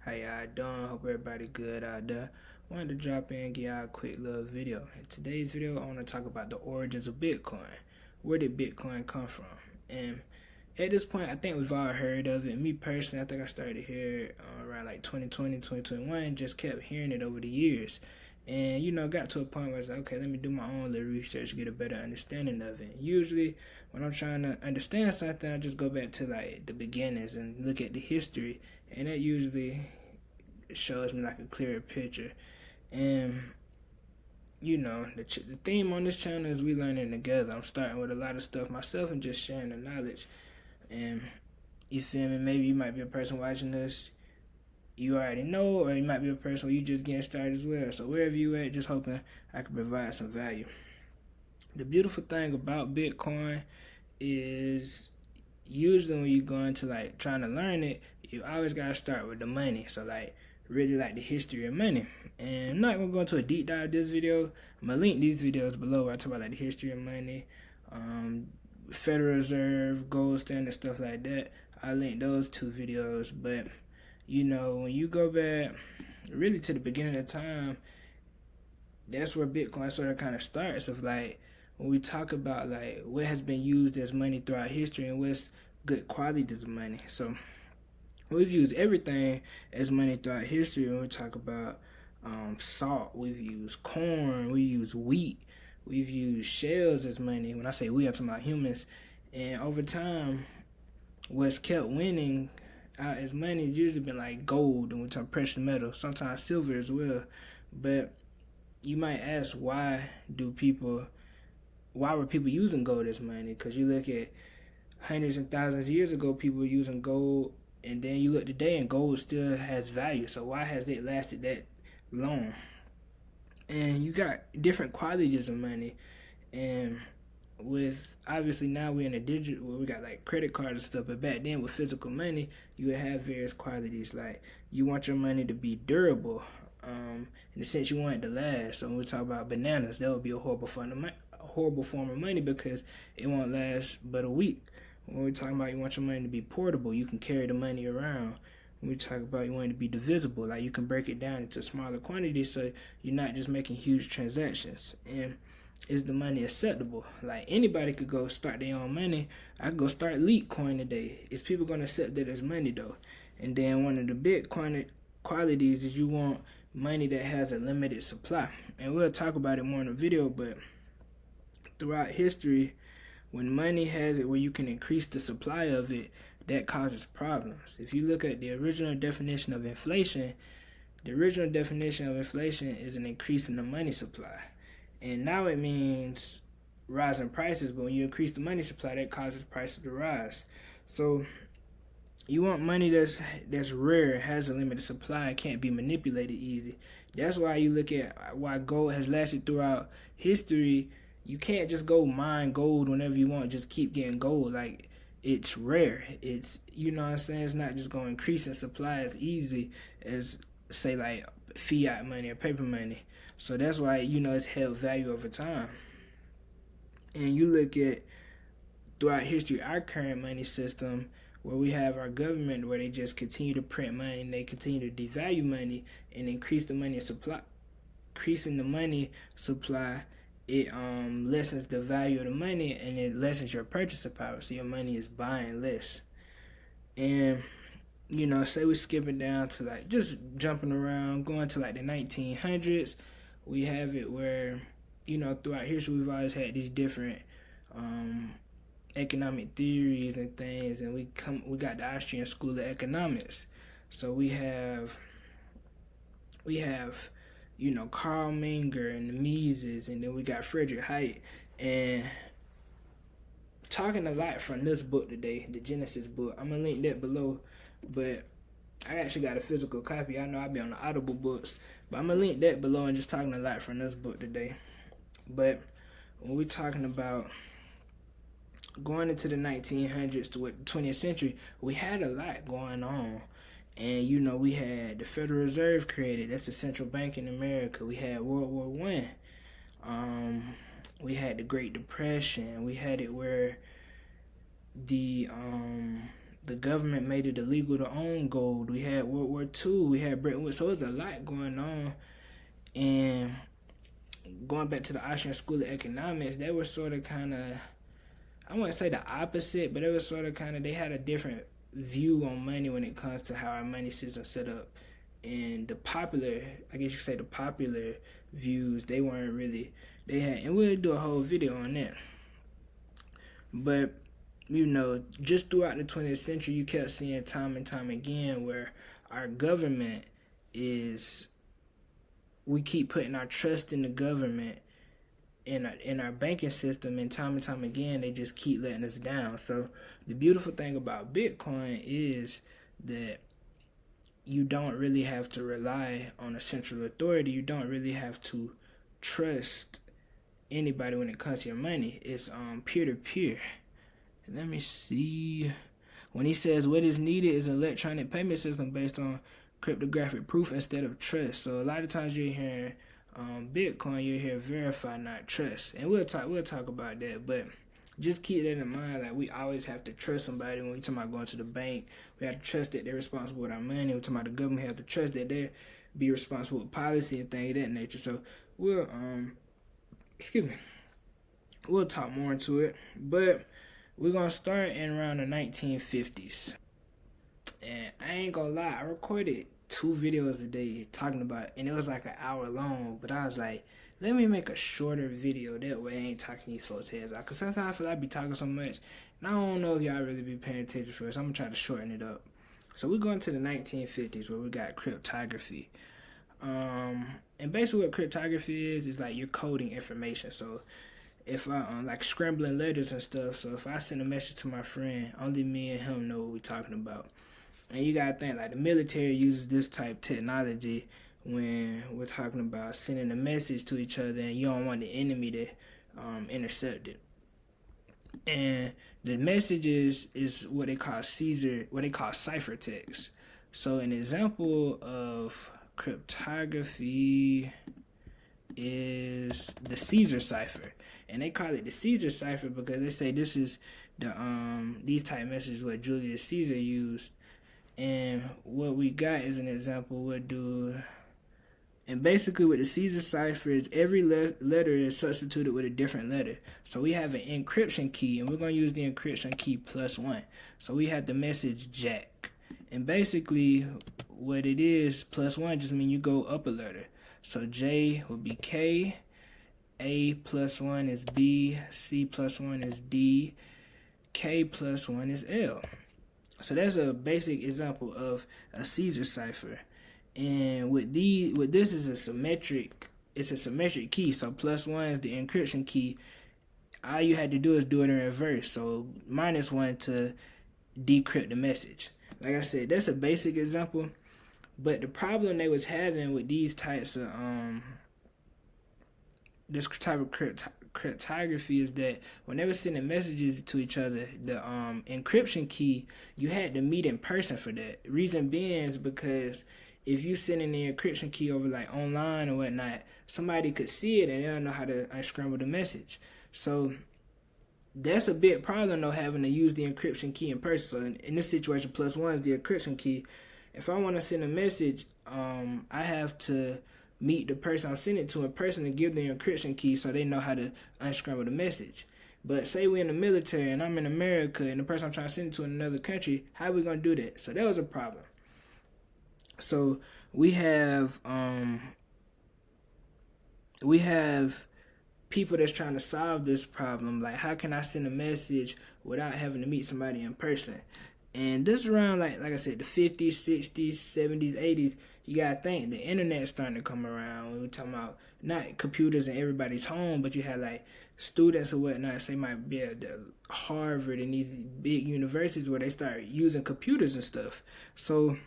How y'all doing? Hope everybody good out there. Wanted to drop in and give y'all a quick little video. In today's video, I want to talk about the origins of Bitcoin. Where did Bitcoin come from? And at this point, I think we've all heard of it. Me personally, I think I started to hear it around like 2020, 2021, just kept hearing it over the years. And, got to a point where I was like, okay, let me do my own little research, get a better understanding of it. Usually, when I'm trying to understand something, I just go back to like the beginnings and look at the history. And that usually shows me like a clearer picture. And the theme on this channel is we learning together. I'm starting with a lot of stuff myself and just sharing the knowledge. And you feel me? Maybe you might be a person watching this, you already know, or you might be a person where you just getting started as well. So wherever you at, just hoping I can provide some value. The beautiful thing about Bitcoin is usually when you go into like trying to learn it, you always gotta start with the money. So like really like the history of money. And I'm not gonna go into a deep dive this video. I'm gonna link these videos below where I talk about like the history of money, Federal Reserve, gold standard, stuff like that. I'll link those two videos. But when you go back really to the beginning of time, that's where Bitcoin sort of kind of starts. Of like when we talk about like what has been used as money throughout history and what's good qualities of money. So we've used everything as money throughout history. When we talk about salt, we've used corn, we use wheat, we've used shells as money. When I say we, I'm talking about humans. And over time, what's kept winning out as money has usually been like gold, and we talk precious metal, sometimes silver as well. But you might ask, why were people using gold as money? Because you look at hundreds and thousands of years ago, people were using gold, and then you look today and gold still has value. So why has it lasted that long? And you got different qualities of money. And with obviously now we're in a digital where we got like credit cards and stuff, but back then with physical money you would have various qualities. Like you want your money to be durable, in the sense you want it to last. So when we talk about bananas, that would be a horrible form of money because it won't last but a week. When we're talking about you want your money to be portable, you can carry the money around. When we talk about you want it to be divisible, like you can break it down into smaller quantities so you're not just making huge transactions. And is the money acceptable? Like anybody could go start their own money. I could go start Coin today. Is people going to accept that as money though? And then one of the big qualities is you want money that has a limited supply. And we'll talk about it more in the video, but throughout history, when money has it where you can increase the supply of it, that causes problems. If you look at the original definition of inflation, is an increase in the money supply. And now it means rising prices, but when you increase the money supply, that causes prices to rise. So you want money that's rare, has a limited supply, and can't be manipulated easy. That's why you look at why gold has lasted throughout history. You can't just go mine gold whenever you want, just keep getting gold. Like, it's rare. It's, what I'm saying? It's not just going to increase in supply as easy as, say, like fiat money or paper money. So that's why, it's held value over time. And you look at, throughout history, our current money system, where we have our government, where they just continue to print money and they continue to devalue money and increase the money supply. Increasing the money supply, it lessens the value of the money and it lessens your purchasing power, so your money is buying less. And say we're skipping down to like just jumping around, going to like the 1900s, we have it where throughout history we've always had these different economic theories and things, and we got the Austrian School of Economics. So we have Karl Menger and the Mises, and then we got Friedrich Hayek. And talking a lot from this book today, the Genesis book. I'm gonna link that below, but I actually got a physical copy. I know I'll be on the Audible books, but I'm gonna link that below and just talking a lot from this book today. But when we're talking about going into the 1900s to the 20th century, we had a lot going on. And we had the Federal Reserve created. That's the central bank in America. We had World War I. We had the Great Depression. We had it where the the government made it illegal to own gold. We had World War II. We had Bretton Woods. So there's a lot going on. And going back to the Austrian School of Economics, they were sort of kind of, I wouldn't say the opposite, but it was sort of kind of, they had a different view on money when it comes to how our money system's set up. And the popular, I guess you could say the popular views, they weren't really, they had, and we'll do a whole video on that. But, you know, just throughout the 20th century, you kept seeing time and time again where our government is, we keep putting our trust in the government in our banking system, and time again, they just keep letting us down. So the beautiful thing about Bitcoin is that you don't really have to rely on a central authority. You don't really have to trust anybody when it comes to your money. It's peer-to-peer. Let me see. When he says what is needed is an electronic payment system based on cryptographic proof instead of trust. So a lot of times you're hearing Bitcoin, you're here verify, not trust. And we'll talk about that, but just keep that in mind. Like, we always have to trust somebody. When we talk about going to the bank, we have to trust that they're responsible with our money. We're talking about the government, we have to trust that they be responsible with policy and things of that nature. So we'll we'll talk more into it, but we're gonna start in around the 1950s. And I ain't gonna lie, I recorded 2 videos a day talking about it, and it was like an hour long, but I was like, let me make a shorter video, that way I ain't talking these folks' heads out, because sometimes I feel like I be talking so much, and I don't know if y'all really be paying attention for it, so I'm gonna try to shorten it up. So we're going to the 1950s, where we got cryptography. And basically what cryptography is like you're coding information. So if I like scrambling letters and stuff, so if I send a message to my friend, only me and him know what we're talking about. And you gotta think, like, the military uses this type of technology when we're talking about sending a message to each other, and you don't want the enemy to intercept it. And the messages is what they call ciphertext. So an example of cryptography is the Caesar cipher, and they call it the Caesar cipher because they say this is the these type messages what Julius Caesar used. And what we got is an example. We'll do, and basically with the Caesar cipher is every letter is substituted with a different letter. So we have an encryption key, and we're going to use the encryption key +1. So we have the message Jack. And basically what it is, +1 just means you go up a letter. So J will be K, A +1 is B, C +1 is D, K +1 is L. So that's a basic example of a Caesar cipher. And with this is a symmetric key. So +1 is the encryption key. All you had to do is do it in reverse. So -1 to decrypt the message. Like I said, that's a basic example. But the problem they was having with these types of this type of cryptography is that when they were sending messages to each other, the encryption key, you had to meet in person for that. Reason being is because if you sending the encryption key over like online or whatnot, somebody could see it and they don't know how to unscramble the message. So that's a big problem though, having to use the encryption key in person. So in this situation, +1 is the encryption key. If I want to send a message, I have to meet the person I'm sending it to in person to give them the encryption key so they know how to unscramble the message. But say we're in the military and I'm in America and the person I'm trying to send it to in another country, how are we going to do that? So that was a problem. So we have people that's trying to solve this problem. Like, how can I send a message without having to meet somebody in person? And this around, like I said, the 50s, 60s, 70s, 80s, you got to think the internet's starting to come around. We're talking about not computers in everybody's home, but you had like students or whatnot, say might be at Harvard and these big universities where they start using computers and stuff. So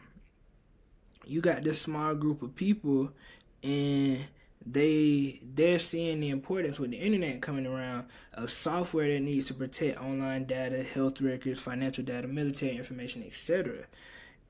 you got this small group of people, and they're seeing the importance with the internet coming around of software that needs to protect online data, health records, financial data, military information, etc.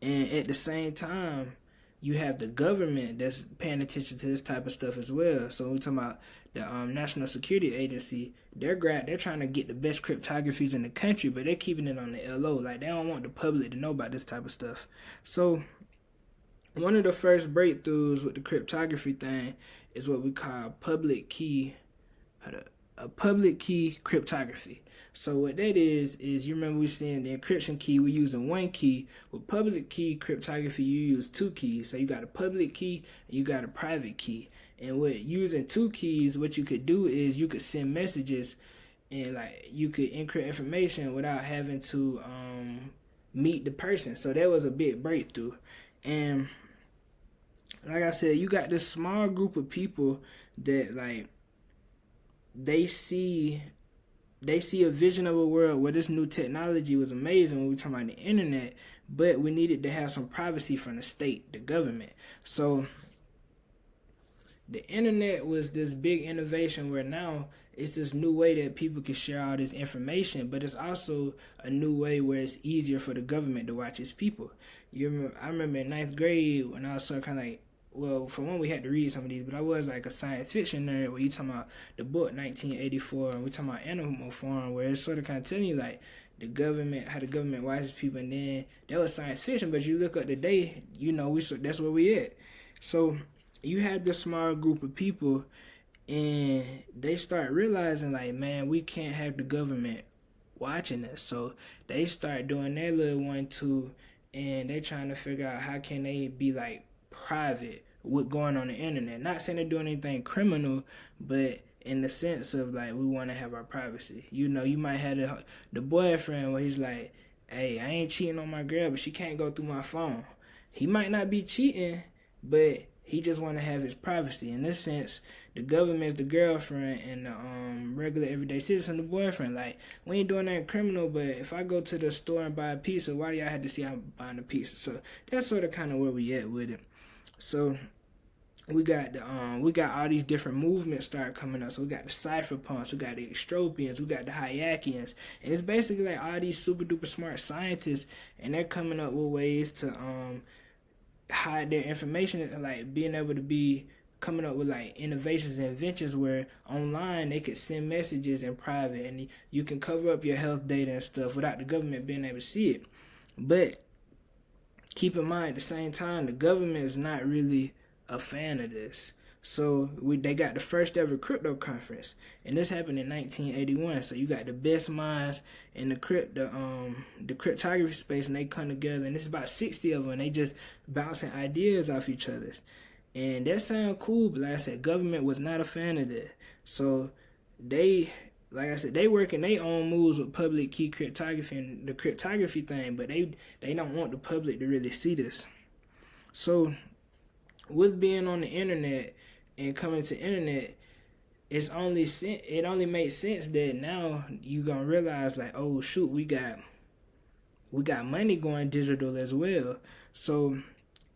And at the same time, you have the government that's paying attention to this type of stuff as well. So we're talking about the National Security Agency. They're trying to get the best cryptographies in the country, but they're keeping it on the LO. Like, they don't want the public to know about this type of stuff. So one of the first breakthroughs with the cryptography thing is what we call public key cryptography. So what that is you remember we saying the encryption key, we're using one key. With public key cryptography, you use two keys. So you got a public key and you got a private key. And with using two keys, what you could do is you could send messages, and like you could encrypt information without having to meet the person. So that was a big breakthrough. And like I said, you got this small group of people that like they see a vision of a world where this new technology was amazing when we talking about the internet, but we needed to have some privacy from the state, the government. So the internet was this big innovation where now it's this new way that people can share all this information, but it's also a new way where it's easier for the government to watch its people. I remember in 9th grade when I was sort of kind of like, well, for one, we had to read some of these, but I was like a science fiction nerd where you talking about the book 1984, and we talking about Animal Farm, where it's sort of kind of telling you like the government, how the government watches people, and then that was science fiction, but you look up today, you know, that's where we at. So you had this small group of people, and they start realizing like, man, we can't have the government watching us. So they start doing their little 1-2, and they trying to figure out how can they be like private with going on the internet. Not saying they're doing anything criminal, but in the sense of like, we want to have our privacy. You know, you might have the boyfriend where he's like, hey, I ain't cheating on my girl, but she can't go through my phone. He might not be cheating, but he just want to have his privacy. In this sense, the government is the girlfriend, and the regular everyday citizen the boyfriend. Like, we ain't doing nothing criminal, but if I go to the store and buy a pizza, why do y'all have to see I'm buying a pizza? So that's sort of kind of where we at with it. So we got all these different movements start coming up. So we got the cypherpunks, we got the extropians, we got the hayakians, and it's basically like all these super duper smart scientists, and they're coming up with ways to hide their information, and like being able to be coming up with like innovations and inventions where online they could send messages in private, and you can cover up your health data and stuff without the government being able to see it. But keep in mind, at the same time, the government is not really a fan of this. So they got the first ever crypto conference, and this happened in 1981. So you got the best minds in the cryptography space, and they come together, and it's about 60 of them, and they just bouncing ideas off each other. And that sound cool, but like I said, government was not a fan of that. So they, like I said, they working their own moves with public key cryptography and the cryptography thing, but they don't want the public to really see this. So with being on the internet and coming to internet, it only makes sense that now you gonna realize like, oh shoot, we got money going digital as well. So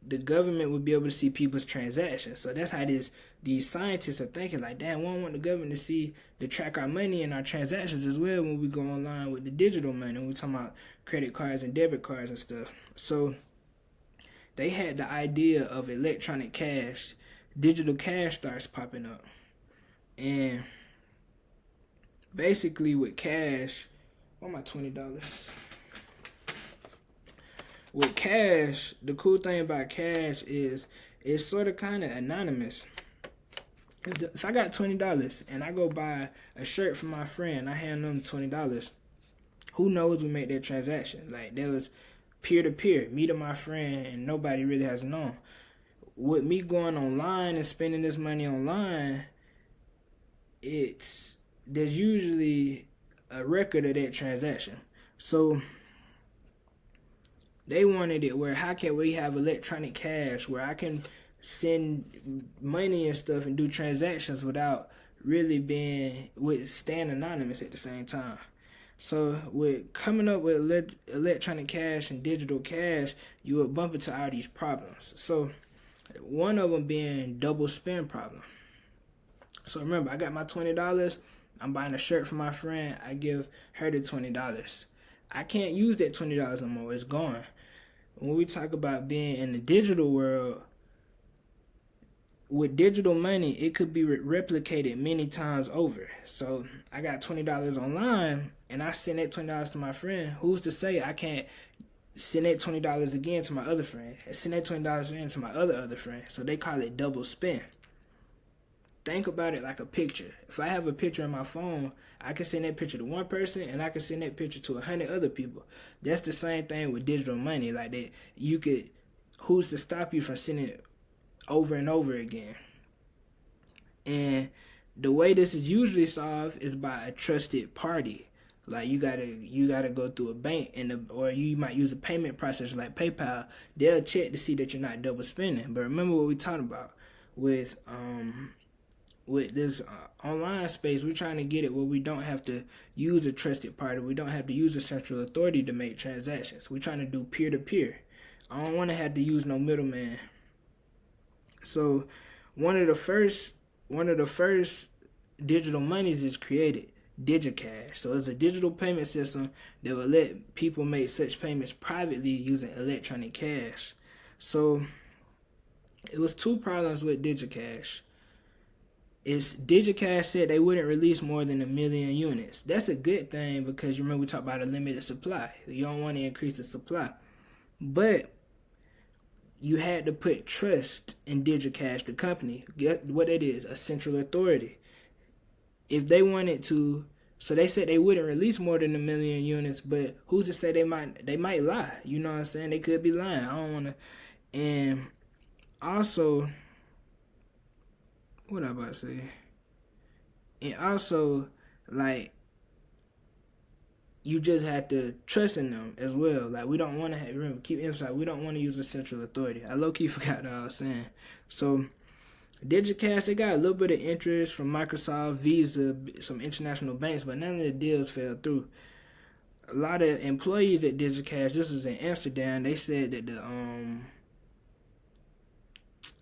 the government would be able to see people's transactions. So that's how these scientists are thinking like, damn, we don't want the government to track our money and our transactions as well when we go online with the digital money. We're talking about credit cards and debit cards and stuff. So they had the idea of electronic cash. Digital cash starts popping up. And basically with cash, what am I, $20? With cash, the cool thing about cash is it's sort of kind of anonymous. If I got $20 and I go buy a shirt for my friend, I hand them $20, who knows we make that transaction? Like, there was peer-to-peer, me to my friend, and nobody really has known. With me going online and spending this money online, there's usually a record of that transaction. So they wanted it where, how can we have electronic cash where I can send money and stuff and do transactions without really staying anonymous at the same time. So with coming up with electronic cash and digital cash, you would bump into all these problems. So one of them being double spend problem. So remember, I got my $20. I'm buying a shirt for my friend. I give her the $20. I can't use that $20 no more. It's gone. When we talk about being in the digital world, with digital money, it could be replicated many times over. So I got $20 online, and I send that $20 to my friend. Who's to say I can't send that $20 again to my other friend, and send that $20 again to my other friend? So they call it double spend. Think about it like a picture. If I have a picture on my phone, I can send that picture to one person, and I can send that picture to 100 other people. That's the same thing with digital money. Like that, you could. Who's to stop you from sending it over and over again? And the way this is usually solved is by a trusted party. Like you gotta go through a bank, or you might use a payment processor like PayPal. They'll check to see that you're not double spending. But remember what we talked about with this online space. We're trying to get it where we don't have to use a trusted party. We don't have to use a central authority to make transactions. We're trying to do peer-to-peer. I don't want to have to use no middleman. So one of the first digital monies is created, DigiCash. So it's a digital payment system that will let people make such payments privately using electronic cash. So it was two problems with DigiCash. DigiCash said they wouldn't release more than 1 million units. That's a good thing because you remember we talked about a limited supply. You don't want to increase the supply. But you had to put trust in DigiCash, the company. Get what it is, a central authority. If they wanted to, so they said they wouldn't release more than 1 million units, but who's to say they might lie? You know what I'm saying? They could be lying. I don't want to. And also, what I about to say? And also, like, you just have to trust in them as well. Like, we don't want to remember, keep emphasizing, we don't want to use a central authority. I low-key forgot what I was saying. So, DigiCash, they got a little bit of interest from Microsoft, Visa, some international banks, but none of the deals fell through. A lot of employees at DigiCash, this was in Amsterdam, they said that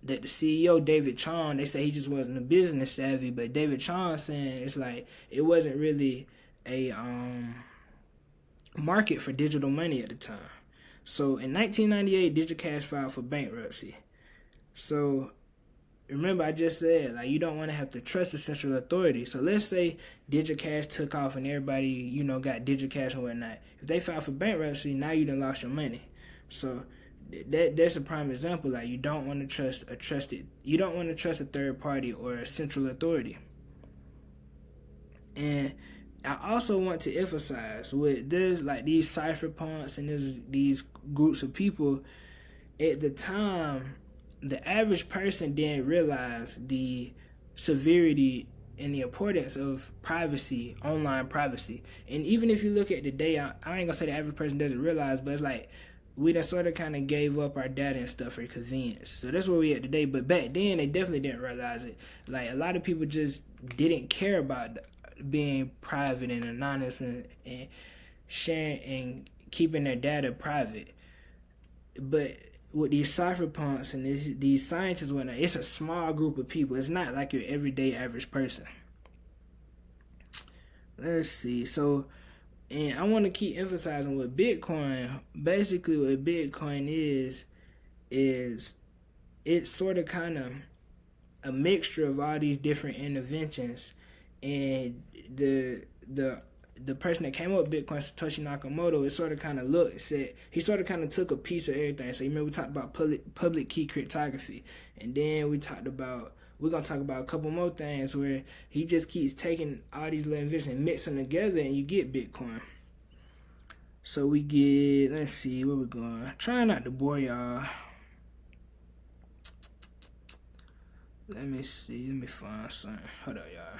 the CEO, David Chong, they say he just wasn't a business savvy, but David Chong saying it's like it wasn't really a market for digital money at the time. So in 1998, DigiCash filed for bankruptcy. So remember I just said, like, you don't want to have to trust the central authority. So let's say DigiCash took off and everybody, got DigiCash and whatnot. If they filed for bankruptcy, now you done lost your money. So that's a prime example. Like, you don't want to trust a third party or a central authority. And I also want to emphasize with this, like these cypherpunks and these groups of people, at the time, the average person didn't realize the severity and the importance of privacy, online privacy. And even if you look at the day, I ain't gonna say the average person doesn't realize, but it's like we done sort of kind of gave up our data and stuff for convenience. So that's where we at today. But back then, they definitely didn't realize it. Like, a lot of people just didn't care about being private and anonymous and sharing and keeping their data private. But with these cypherpunks and these scientists and whatnot, it's a small group of people. It's not like your everyday average person. Let's see. So, and I want to keep emphasizing what Bitcoin, basically what Bitcoin is it's sort of kind of a mixture of all these different interventions. And the person that came up with Bitcoin, Satoshi Nakamoto, it sort of kind of he sort of kind of took a piece of everything. So you remember we talked about public key cryptography, and then we're going to talk about a couple more things where he just keeps taking all these little inventions and mixing them together, and you get Bitcoin. So we get, let's see, where we're going. Trying not to bore y'all. Let me see, let me find something. Hold up, y'all.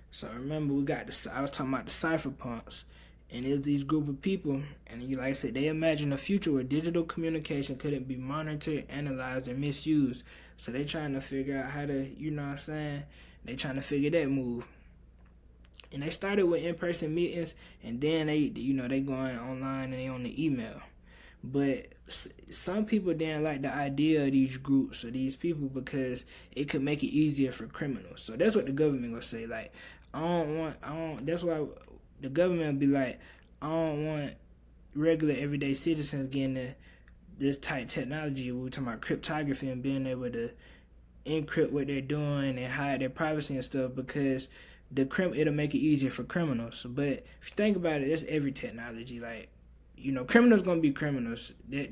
So remember, I was talking about the cypherpunks, and it's these group of people, and like I said, they imagine a future where digital communication couldn't be monitored, analyzed, and misused. So they trying to figure out how to, they trying to figure that move. And they started with in-person meetings, and then they going online and they on the email. But some people didn't like the idea of these groups or these people because it could make it easier for criminals. So that's what the government gonna say. Like, that's why the government will be like, I don't want regular everyday citizens getting this tight technology. We're talking about cryptography and being able to encrypt what they're doing and hide their privacy and stuff, because it'll make it easier for criminals. But if you think about it, that's every technology. Like, criminals gonna be criminals. That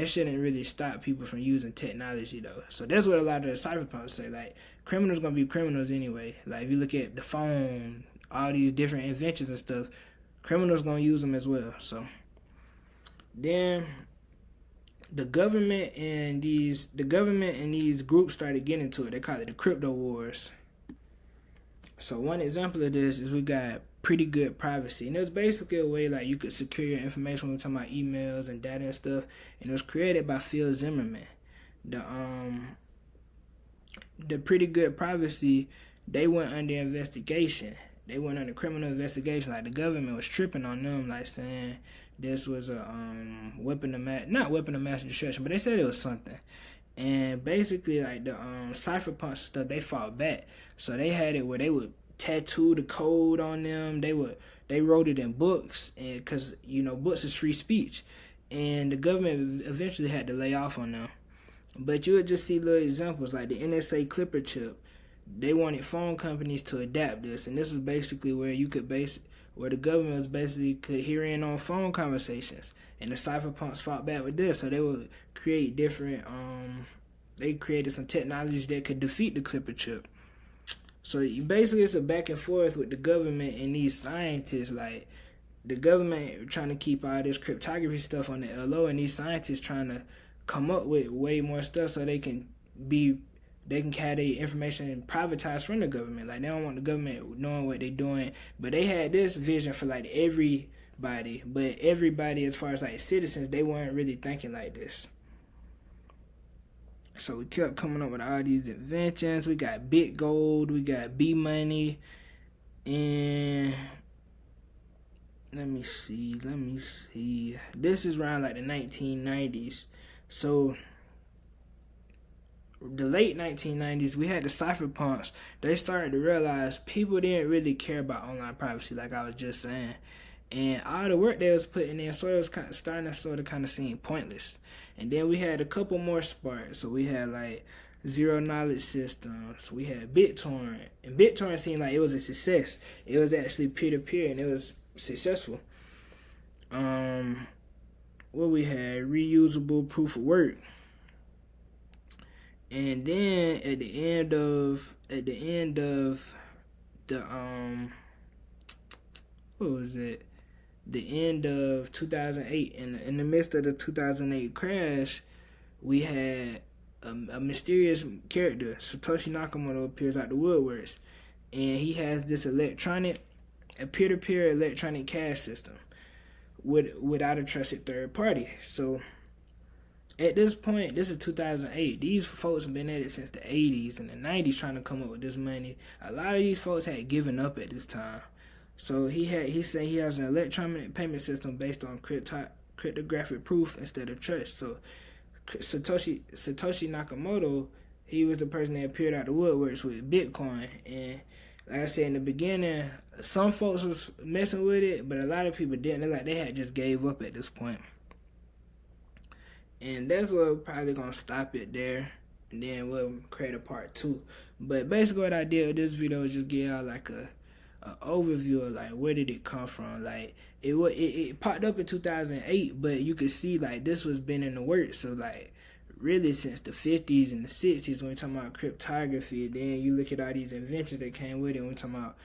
shouldn't really stop people from using technology though. So that's what a lot of the cyberpunks say. Like, criminals gonna be criminals anyway. Like, if you look at the phone, all these different inventions and stuff, criminals gonna use them as well. So then the government and these groups started getting into it. They call it the crypto wars. So one example of this is we got pretty good privacy, and it was basically a way like you could secure your information when we're talking about emails and data and stuff. And it was created by Phil Zimmerman. The pretty good privacy, they went under investigation. They went under criminal investigation. Like, the government was tripping on them, like saying this was a not weapon of mass destruction, but they said it was something. And basically, like, the cypherpunks and stuff, they fought back. So they had it where they would tattoo the code on them. They wrote it in books, and because books is free speech, and the government eventually had to lay off on them. But you would just see little examples like the NSA Clipper chip. They wanted phone companies to adapt this, and this was basically where where the government was basically could hear in on phone conversations, and the cypherpunks fought back with this. So they would create different they created some technologies that could defeat the Clipper chip. So basically it's a back and forth with the government and these scientists. Like, the government trying to keep all this cryptography stuff on the LO, and these scientists trying to come up with way more stuff so they can have their information privatized from the government. Like, they don't want the government knowing what they're doing. But they had this vision for like everybody. But everybody, as far as like citizens, they weren't really thinking like this. So we kept coming up with all these inventions. We got BitGold, we got B-Money, and let me see. This is around like the 1990s. So the late 1990s, we had the cypherpunks. They started to realize people didn't really care about online privacy, like I was just saying. And all the work they was putting in, so it was starting to seem pointless. And then we had a couple more sparks. So we had like zero knowledge systems. We had BitTorrent. And BitTorrent seemed like it was a success. It was actually peer-to-peer, and it was successful. What we had, reusable proof of work. And then at the end of the what was it? The end of 2008, in the midst of the 2008 crash, we had a mysterious character, Satoshi Nakamoto, appears out the woodworks, and he has this peer-to-peer electronic cash system without a trusted third party. So at this point, this is 2008. These folks have been at it since the 80s and the 90s trying to come up with this money. A lot of these folks had given up at this time. So he said he has an electronic payment system based on cryptographic proof instead of trust. So Satoshi Nakamoto, he was the person that appeared out the woodworks with Bitcoin. And like I said in the beginning, some folks was messing with it, but a lot of people didn't. They had just gave up at this point. And that's what we're probably gonna stop it there, and then we'll create a part 2. But basically what I did with this video is just give y'all like a overview of like where did it come from. Like, it popped up in 2008, but you could see like this was been in the works. So like really since the 50s and the 60s when we're talking about cryptography. And then you look at all these inventions that came with it when we're talking about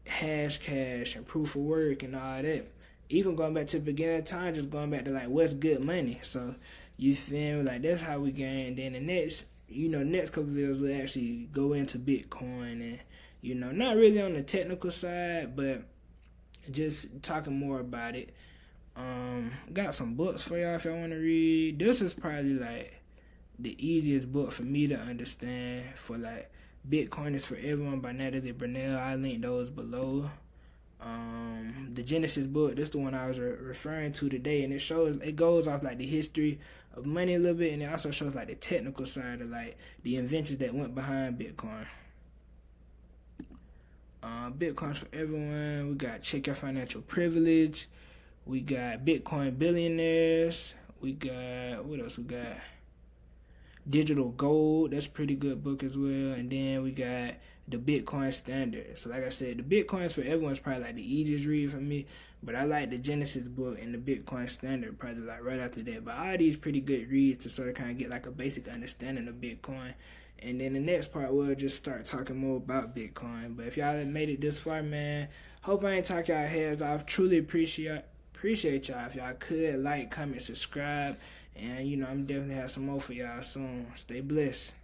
hash cash and proof of work and all that. Even going back to the beginning of time, just going back to like what's good money. So you feel me? Like that's how we gain. Then the next couple videos we'll actually go into Bitcoin and not really on the technical side, but just talking more about it. Got some books for y'all if y'all want to read. This is probably like the easiest book for me to understand for like Bitcoin is for Everyone by Natalie Brunell. I link those below. The Genesis book, this is the one I was referring to today, and it goes off like the history of money a little bit, and it also shows like the technical side of like the inventions that went behind Bitcoin. Bitcoin's for Everyone. We got Check Your Financial Privilege. We got Bitcoin Billionaires. We got, what else we got? Digital Gold. That's a pretty good book as well. And then we got the Bitcoin Standard. So like I said, the Bitcoins for everyone's probably like the easiest read for me. But I like the Genesis book and the Bitcoin Standard probably like right after that. But all these pretty good reads to sort of kind of get like a basic understanding of Bitcoin. And then the next part we'll just start talking more about Bitcoin. But if y'all have made it this far, man, hope I ain't talk y'all heads off. Truly appreciate y'all. If y'all could like, comment, subscribe. And I'm definitely have some more for y'all soon. Stay blessed.